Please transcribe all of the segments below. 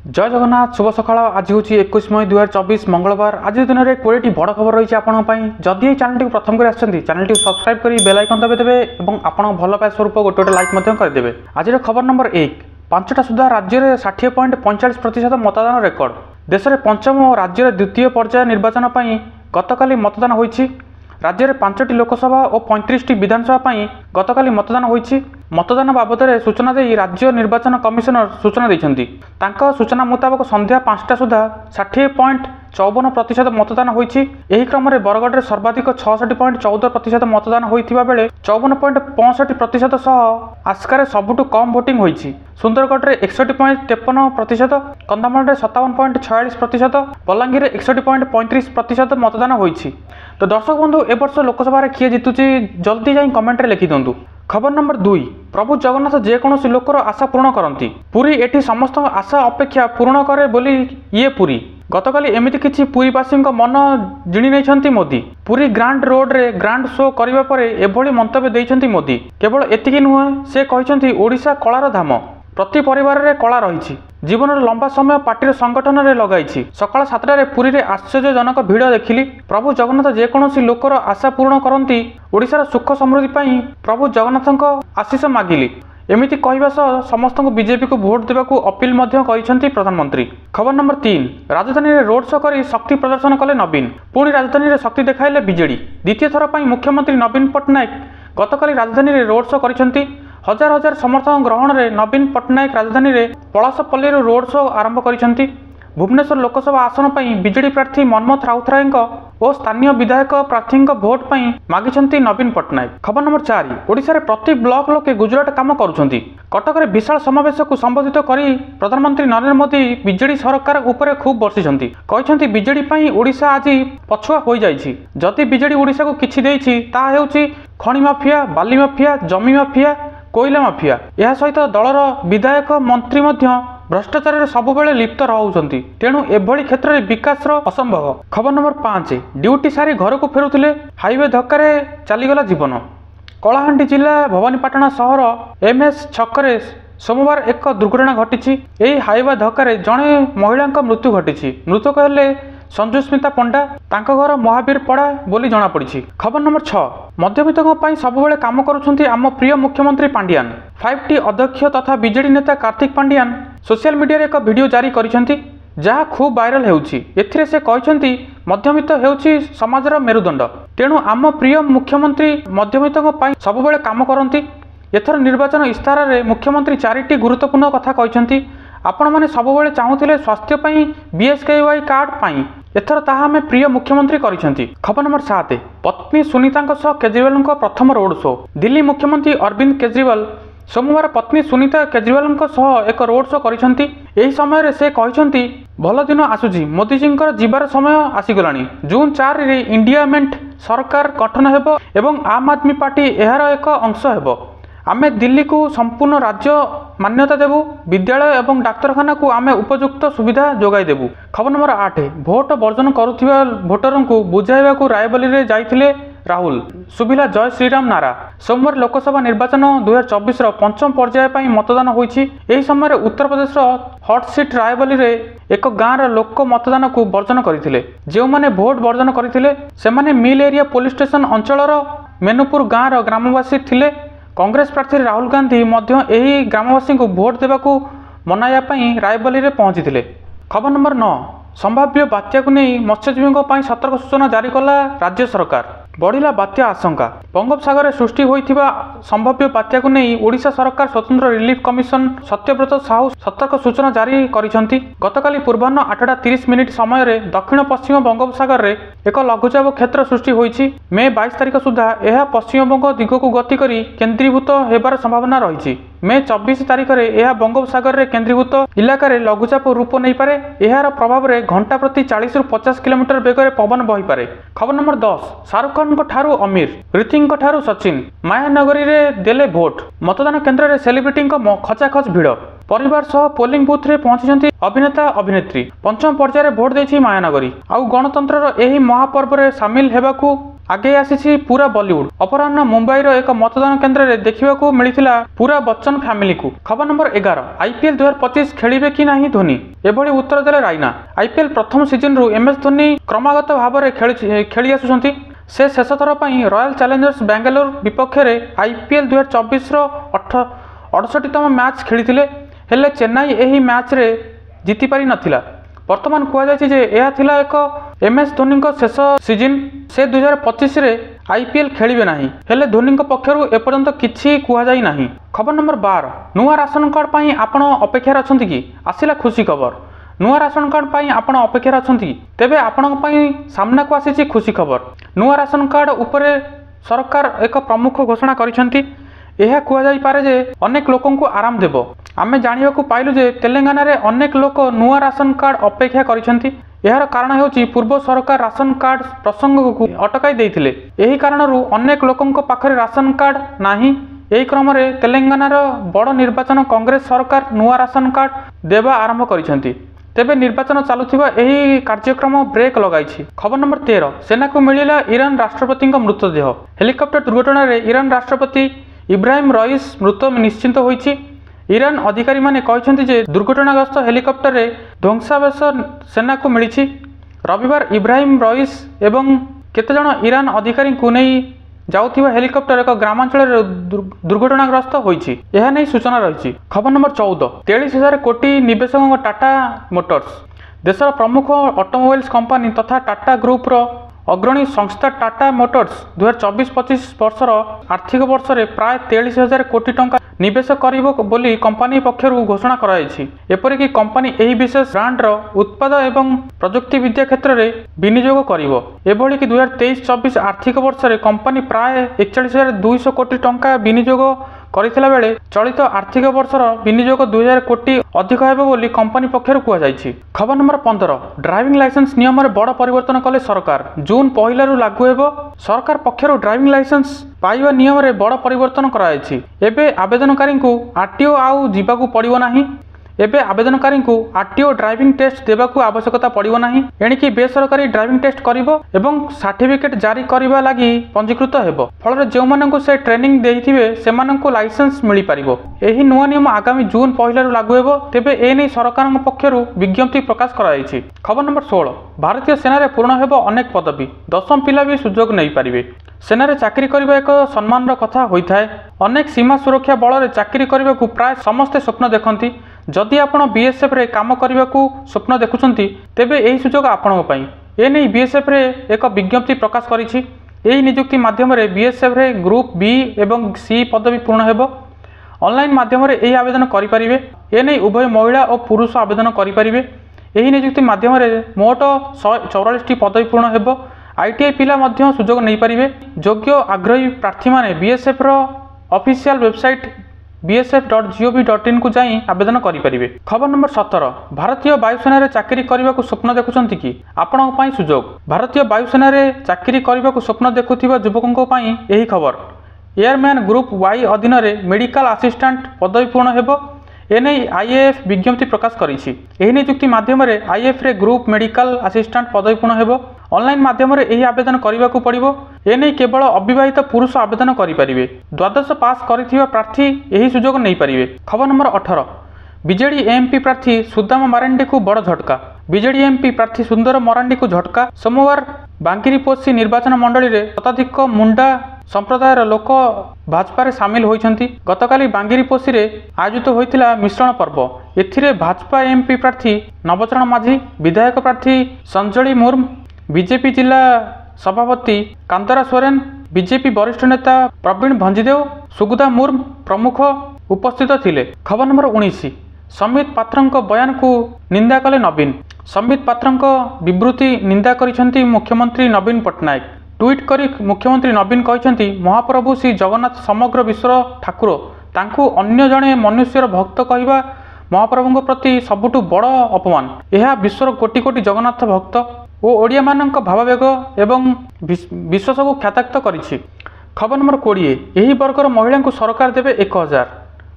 जय जगन्नाथ शुभ सकाळ। आज हूँ 21 मई 2024 मंगलवार। आज दिन में 20 बड़ खबर रही है। जदि ये चैनल प्रथम कर चैनल सब्सक्राइब कर बेल आइकन दबाइदेवे और आपन भल पाए स्वरूप गोटे गोटे लाइक करदे। आज खबर नंबर 1, 5टा सुधा राज्य में 60.45% मतदान रेकर्ड। देश में पंचम और राज्य में द्वितीय पर्याय निर्वाचन पर गतकाली मतदान होइछि। राज्य में 5टी लोकसभा और 35टी विधानसभा गतकाली मतदान होइछि। मतदान बाबद में सूचना दे राज्य निर्वाचन कमिशनर सूचना देइछन्ति। तांका सूचना मुताबक संध्या 5टा सुधा 60.54% मतदान होइछि। एही क्रम में बरगढ़ में सर्वाधिक 66.14% मतदान होइथिबा बेले 54.65% सह आस्कारे सबुठु कम भोटिंग होइछि। सुंदरगढ़ में 61.53%, कंधमाल में 57.46%, बलांगीर में 61.35% मतदान होइछि। तो दर्शक बंधु ए वर्ष लोकसभा किए जीतुची जल्दी जाई कमेंट रे लिखि दियंतु। खबर नंबर 2, प्रभु जगन्नाथ जेकोसी लोकर आशा पूर्ण करती। पुरी एठी समस्त आशा अपेक्षा पूर्ण करे बोली ये पुरी। गतकाली एमिति किछि पुरीवासी मन जिणी नहीं मोदी। पुरी ग्रांड रोड रे ग्रांड शो करने पर एभली मंतव्य देइछन्ति मोदी। केवल एतिकी नुहे, से कहिछन्ति ओडिशा कलार धाम। प्रति परिवार रे कला रही। जीवन लंबा समय पार्टी संगठन रे लगाई। सकाळ 7टारे पुरी रे आश्चर्यजनक भिड़ देखिली। प्रभु जगन्नाथ जेकोसी लोकर आशा पूर्ण करती। ओडिशार सुख समृद्धि पाई प्रभु जगन्नाथ आशीष मागिली। एमिति कहवा सह समस्त बीजेपी को भोट देवाक अपील करिसेंति प्रधानमंत्री। खबर नंबर 3, राजधानी में रोड शो कर शक्ति प्रदर्शन कले नवीन। पुणी राजधानी में शक्ति देखाइले बीजेडी। द्वितीय थर पर मुख्यमंत्री नवीन पट्टनायक गतकाली राजधानी में रोड शो करिसेंति। हजार हजार समर्थक ग्रहण में नवीन पट्टनायक राजधानी में पलासपल्ली रोड शो आरंभ करिसेंति। भुवनेश्वर लोकसभा आसन पर बीजेडी प्रार्थी मनमोहन राउतराय और स्थानीय विधायक प्रार्थी भोट पर मागिछन्ति नवीन पट्टनायक। खबर नंबर 4, ओडिशा रे प्रति ब्लॉक लोके गुजराट काम करुछन्ति। कटक रे विशाल समावेश को संबोधित करी प्रधानमंत्री नरेंद्र मोदी बीजेडी सरकार उपरे खूब बर्षिछन्ति। कहिछन्ति बीजेडी पई ओडिशा आज पछुआ होई जाइछि। जदि बीजेडी ओडिशा को किछि देइछि ता हेउछि खनि माफिया, बाली माफिया, जमी माफिया, कोयला माफिया। यह सहित दलर विधायक मंत्री भ्रष्टाचार में सबुबले लिप्त रहउछन्ति। तेणु एभली क्षेत्र में विकास असंभव। खबर नंबर 5, ड्यूटी सारी घर को फेरुथिले हाईवे धक्का चलीगला जीवन। कलाहांडी जिला भवानीपाटना सहर एमएस छकरे सोमवार एक दुर्घटना घटी। यही हाईवे धक्का जड़े महिला मृत्यु घटी। मृतक हेले संजुस्मिता पंडा। तांका घर महावीर पड़ा बोली जना पड़ी। खबर नंबर 6, मध्यवित्तों सबुबले काम करुछन्ति आम प्रिय मुख्यमंत्री पांडियान। 5T अध्यक्ष तथा बीजेडी नेता कार्तिक पांडियान सोशल मीडिया रे एक वीडियो जारी करिसेंति, जहाँ खूब वायरल हेउछि। एथिरे से कहिसेंति मध्यवित्त हेउछि समाजर मेरुदंड। तेणु आम प्रिय मुख्यमंत्री मध्यवित्तों पई सबुबले काम करंती। एथर निर्वाचन इस्ताहार रे मुख्यमंत्री 4टी गुरुत्वपूर्ण कथा कहिसेंति। आपण माने सबुबले चाहूथिले स्वास्थ्य पई BSKY कार्ड पई, एथर ताहा में प्रिय मुख्यमंत्री करिसेंति। खबर नंबर 7, पत्नी सुनीता सह केजरीवाल प्रथम रोड शो। दिल्ली मुख्यमंत्री अरविंद केजरीवाल सोमवार पत्नी सुनीता केजरीवाल सह एक रोड शो करिसेंति। एही समय से कहिसेंति भल दिन आसुची, मोदीजी जीवार समय आसीगलानी। जून 4 रे इंडियामेंट सरकार गठन हेबो एवं आम आदमी पार्टी एहार एक अंश हेबो। आमे दिल्ली को संपूर्ण राज्य मान्यता देबू। विद्यालय एवं डाक्तरखाना को आमे उपयुक्त सुविधा जोगाई देबू। खबर नंबर 8, भोट वर्जन करुथिबा भोटर को बुझाइबा को रायबली रे जाइथिले राहुल। सुबिला जय श्रीराम नारा। सोमवार लोकसभा निर्वाचन 2024 पंचम पर्याय पर मतदान होइछि। एही समय उत्तर प्रदेश हॉट सीट रायबली रे एक गाँव लोक मतदान को वर्जन करथिले। जो माने भोट वर्जन करथिले सेमाने मिल एरिया पुलिस स्टेशन अंचलर मेनुपुर गाँव ग्रामवासी थिले। कांग्रेस प्रार्थी राहुल गांधी मध्य एही ग्रामवासी को भोट देवाकू मनाया रायबली रे पहुंची। खबर नंबर 9, संभाव्य बात्या को नहीं मत्स्यजीवी सतर्क सूचना जारी कला राज्य सरकार। बढ़िला बात्या आशंका। बंगोपसागर में सृष्टि होइथिबा संभाव्य बात्या को नहीं ओडिशा सरकार स्वतंत्र रिलीफ कमिशन सत्यव्रत साहू सतर्क सूचना जारी करिसेंति। गतकाली पूर्वाह्न 8:30 समय रे दक्षिण पश्चिम बंगोपसागर रे एक लघुचाप क्षेत्र सृष्टि होइछि। मे 22 तारिख सुधा यह पश्चिमबंग दिग को गति करी केन्द्रीभूत हेबार संभावना रही। मे 24 तारिख रे यह बंगोपसागर रे केन्द्रीभूत इलाका रे लघुचाप रूप नहीं पारे। यार प्रभाव रे घंटा प्रति 40 ରୁ 50 किलोमीटर बेगर पवन बही पारे। खबर नंबर 10, शाहरुख खान ठारू अमीर, ऋतिक ठारू सचिन मायानगरी रे देले भोट। मतदान केन्द्र रे सेलिब्रिटी खचाखच भिड़। परिवार सह पोलिंग बूथ रे पहुंची अभिनेता अभिनेत्री। पंचम पर्याय भोट देछि मायानगरी। आउ गणतंत्र एही महापर्व रे सामिल हेबाकू आगे आसी पूरा बॉलीवुड। अपराह्न मुंबईर एक मतदान केन्द्र में देखा मिलता पूरा बच्चन फैमिली को। खबर नंबर 11 आईपीएल 2025 खेलिबे कि नाही धोनी एभली उत्तर देले राइना। आईपीएल प्रथम सीजन रु एमएस धोनी क्रमागत भाव में खेली आसुछंती। से शेष थर पर रॉयल चैलेंजर्स बेंगलोर विपक्ष में आईपीएल 2024 68तम मैच खेली हेले चेन्नई यही मैच रे जीति पारि नथिला। वर्तमान कहुला एक एमएस धोनी शेष सीजन से 2025 रे आईपीएल खेलिबे नाही हेले धोनी पक्षरु एपर्यंत किछि कुहाजाई नाही। खबर नंबर 12 नुआ राशन कार्ड पाई आपण अपेक्षा अछंती कि आसिला खुशी खबर। नुआ राशन कार्ड पाई आपण अपेक्षा अछंती तेबे आपण पाई सामना को आसी खुशी खबर। नुआ राशन कार्ड उपरे सरकार एक प्रमुख घोषणा करिसंती। यह कहुई पारे जे अनेक लोकों को आराम देव। आमे जानिबाकु पाइलु जे तेलंगाना रे अनेक लोक नुआ राशन कार्ड अपेक्षा करिसंती। यार कारण हेउची पूर्व सरकार राशन कार्ड प्रसंग को अटकाई देइथिले। एही कारणरू अनेक लोकों पाखरे राशन कार्ड नाही। एही क्रम रे तेलंगानार बड़ निर्वाचन कांग्रेस सरकार नुआ राशन कार्ड देवा आरंभ करिसंती। तेबे निर्वाचन चालुथिबा एही कार्यक्रम ब्रेक लगाइछि। खबर नंबर 13 सेना को मिलिला ईरान राष्ट्रपति मृतदेह। हेलिकॉप्टर दुर्घटना रे ईरान राष्ट्रपति इब्राहिम रईस मृत निश्चिंत होइछि। ईरान अधिकारी माने कहछन्ति जे दुर्घटनाग्रस्त हेलिकॉप्टर रे ध्वंसावशेष सेना को मिलिछि। रविवार इब्राहिम रईस एवं केते जण ईरान अधिकारी को नै जाउथिबा हेलिकॉप्टर एक ग्रामांचल दुर्घटनाग्रस्त होइछि। एहा नै सूचना रहिछि। खबर नंबर 14 43,000 कोटी निवेशक टाटा मोटर्स। देशर प्रमुख ऑटोमोबाइल्स कंपनी तथा टाटा ग्रुप रो अग्रणी संस्था टाटा मोटर्स 2024-25 वर्षर आर्थिक वर्ष रे प्राय 43,000 कोटी टंका निवेश करिबो बोली कंपनी पक्षरु घोषणा कराइछि। एपरिक कंपनी एही विशेष ब्रांड रो उत्पाद एवं प्रजुक्ति विद्या क्षेत्र रे विनियोग करिबो। एभली कि 2023-24 आर्थिक वर्ष रे कंपनी प्राय 41,200 कोटी टंका विनियोग करिथिला बेले चलित आर्थिक वर्षर विनियोग 2,000 कोटी अधिक हेबो बोली कंपनी पक्षरु कुआ जाइछि। खबर नंबर 15 ड्राइविंग लाइसेंस नियम रे बड़ परिवर्तन कले सरकार। जून 1 रु लागू हेबो। सरकार पक्षरु ड्राइविंग लाइसेंस पाइबा नियम रे बड़ परिवर्तन कराइछि। एबे आवेदनकारी को आरटीओ आउ जीवाकू पड़िबो नाही। एबे आवेदनकारी को आरटीओ ड्राइविंग टेस्ट देबाकू आवश्यकता पड़िबो नाही। एणिकी बेसरकारी ड्राइविंग टेस्ट करिबो एवं सर्टिफिकेट जारी करिबा लागि पंजीकृत हेबो। फल जो मानकु से ट्रेनिंग देइथिबे सेमानकु लाइसेंस मिली पारिबो। एही नुवा नियम आगामी जून 1 रु लागू हेबो। तेबे एनै सरकारक पक्षरु विज्ञप्ति प्रकाश कराइछि। खबर नंबर 16 भारतीय सेना रे पूर्ण हेबो अनेक पदवी। 10म पिला भी सुजोग नै पारिबे। सेना रे चाकरी करबा एक सम्मान रो कथा होइथाय। अनेक सीमा सुरक्षा बल रे चाकरी करबा को प्राय समस्त स्वप्न देखंती। जदि आपण बीएसएफ रे काम करबा को स्वप्न देखुछंती तेबे एही सुजोग आपणक पई। एनै बीएसएफ रे एक विज्ञप्ति प्रकाश करिछि। एही नियुक्ति माध्यम रे बीएसएफ रे ग्रुप बी एवं सी पदवी पूर्ण हेबो। ऑनलाइन माध्यम रे एही आवेदन करि परिबे। एनै उभय महिला और पुरुष आवेदन करि परिबे। एही नियुक्ति माध्यम रे मोट 144 टी पदवी पूर्ण हेबो। आईटीआई पिला मध्य सुजोग नै परिबे। योग्य आग्रही प्रार्थी माने बीएसएफ रो ऑफिशियल वेबसाइट bsf.gov.in को जाई आवेदन करि परिबे। खबर नंबर 17 भारतीय वायुसेना रे चाकरी करबा को स्वप्न देखुछंती कि आपणक पई सुजोग। भारतीय वायुसेना रे चाकरी करबा को स्वप्न देखुथिबा युवकक पई एही खबर। एयरमैन ग्रुप वाई अधीन रे मेडिकल असिस्टेंट पदवी पूर्ण हेबो। एनै आईएएफ विज्ञप्ति प्रकाश करिछि। एही नियुक्ति माध्यम रे आईएएफ रे ग्रुप मेडिकल असिस्टेंट पदवी पूर्ण हेबो। ऑनलाइन माध्यम रे एही आवेदन करिबा को पड़िबो। एनै केवल अविवाहित पुरुष आवेदन करि परिबे। द्वादश पास करिथिबा प्रार्थी एही सुजोग नै परिबे। खबर नंबर 18 बीजेडी एमपी प्रार्थी सुदामा मारांडी को बड़ झटका। बीजेडी एमपी प्रार्थी सुंदर मरांडी को झटका। सोमवार बांकिरीपोषी निर्वाचन मंडली रे शताधिक मुंडा संप्रदायर लोक भाजपा रे सामिल होइछंती। गतकाली बांगिरीपोषी रे आयोजित होइतिला मिश्रण पर्व। एथिरे भाजपा एमपी प्रार्थी नवचरण माझी, विधायक प्रार्थी संजली मुर्म, बीजेपी जिला सभापति कांतरा सोरेन, बीजेपी वरिष्ठ नेता प्रवीण भंजीदेव, सुगुदा मुर्म प्रमुख उपस्थित थिले। खबर नंबर 19 संबित पात्रंक बयान को निंदा कले नवीन। संबित पात्रंक विवृत्ति निंदा करिसेंती मुख्यमंत्री नवीन पट्टनायक। ट्वीट करी मुख्यमंत्री नवीन कहते महाप्रभु श्री जगन्नाथ समग्र विश्वर ठाकुर तांकु अन्य जड़े मनुष्यर भक्त कहवा महाप्रभु प्रति सबुठु बड़ अपमान। यह विश्वर कोटि कोटि जगन्नाथ भक्त और ओडिया मानक भावावेग एवं विश्वास को ख्याताक्त करिछि। खबर नंबर 20 यही वर्गर महिला को सरकार देवे 1000।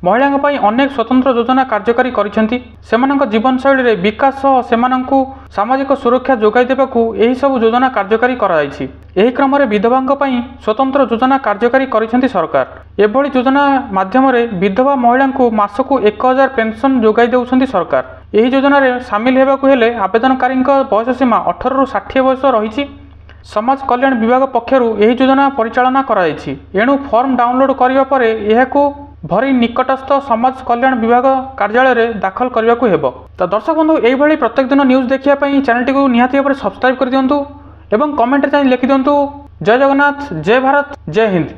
महिलांक पई अनेक स्वतंत्र योजना कार्यकारी करिसेंती सेमानक जीवनशैली रे विकास सह सेमानंकु सामाजिक सुरक्षा जोगाई देबाकू एही सब योजना कार्यकारी कराଯାଇଛି। एही क्रम रे विधवांक पई स्वतंत्र योजना कार्यकारी करिसेंती सरकार। एभली योजना माध्यम रे विधवा महिलांकु मासकु 1000 पेंशन जोगाई देउछंती सरकार। एही योजना रे शामिल हेबाकू हेले आवेदनकारींक बयस सीमा 18 रु 60 वर्ष रहिछि। समाज कल्याण विभाग पक्षरु एही योजना परिचालना कराଯାଇଛି। एणु फॉर्म डाउनलोड करिवा परे एहाकू भरी निकटस्थ समाज कल्याण विभाग कार्यालय रे दाखल करने को हेबो। तो दर्शक बंधु एही भली प्रत्येक दिन न्यूज देखिया पई चैनल को निहाती भाबरे सब्सक्राइब कर दियंतु एवं कमेंट रे लिखि दियंतु जय जगन्नाथ, जय भारत, जय हिंद।